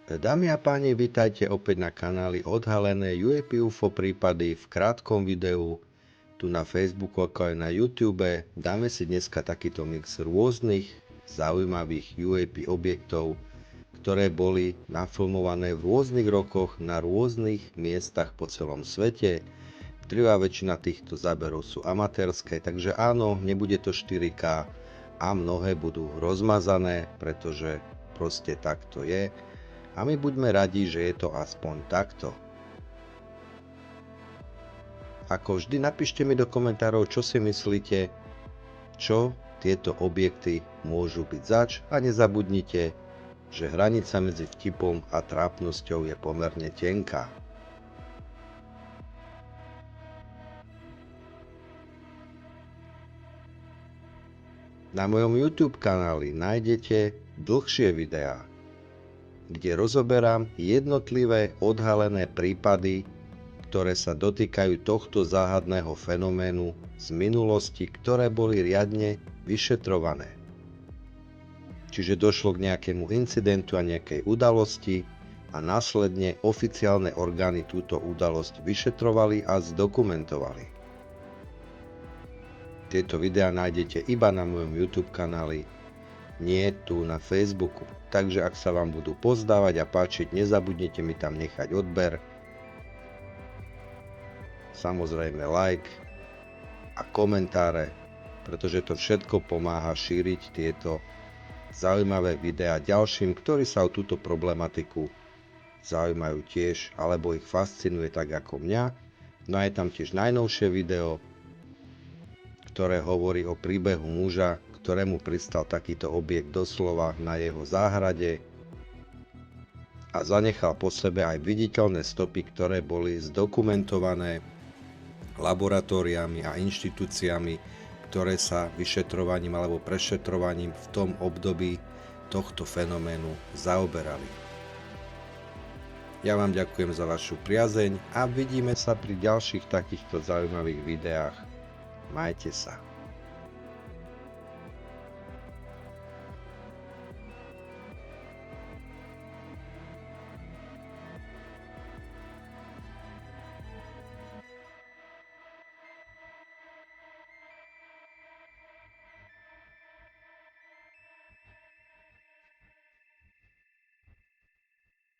Dámy a páni, vitajte opäť na kanáli Odhalené UFO prípady v krátkom videu tu na Facebooku ako aj na YouTube. Dáme si dneska takýto mix rôznych zaujímavých UFO objektov, ktoré boli nafilmované v rôznych rokoch na rôznych miestach po celom svete. Drvivá väčšina týchto záberov sú amatérske, takže áno, nebude to 4K a mnohé budú rozmazané, pretože proste takto je. A my buďme radi, že je to aspoň takto. Ako vždy, napíšte mi do komentárov, čo si myslíte, čo tieto objekty môžu byť zač, a nezabudnite, že hranica medzi vtipom a trápnosťou je pomerne tenká. Na mojom YouTube kanáli nájdete dlhšie videá, kde rozoberám jednotlivé odhalené prípady, ktoré sa dotýkajú tohto záhadného fenoménu z minulosti, ktoré boli riadne vyšetrované. Čiže došlo k nejakému incidentu a nejakej udalosti a následne oficiálne orgány túto udalosť vyšetrovali a zdokumentovali. Tieto videá nájdete iba na mojom YouTube kanáli, nie tu na Facebooku. Takže ak sa vám budú pozdávať a páčiť, nezabudnite mi tam nechať odber, samozrejme like a komentáre, pretože to všetko pomáha šíriť tieto zaujímavé videá ďalším, ktorí sa o túto problematiku zaujímajú tiež, alebo ich fascinuje tak ako mňa. No a je tam tiež najnovšie video, ktoré hovorí o príbehu muža, ktorému pristal takýto objekt doslova na jeho záhrade a zanechal po sebe aj viditeľné stopy, ktoré boli zdokumentované laboratóriami a inštitúciami, ktoré sa vyšetrovaním alebo prešetrovaním v tom období tohto fenoménu zaoberali. Ja vám ďakujem za vašu priazeň a vidíme sa pri ďalších takýchto zaujímavých videách. Majte sa.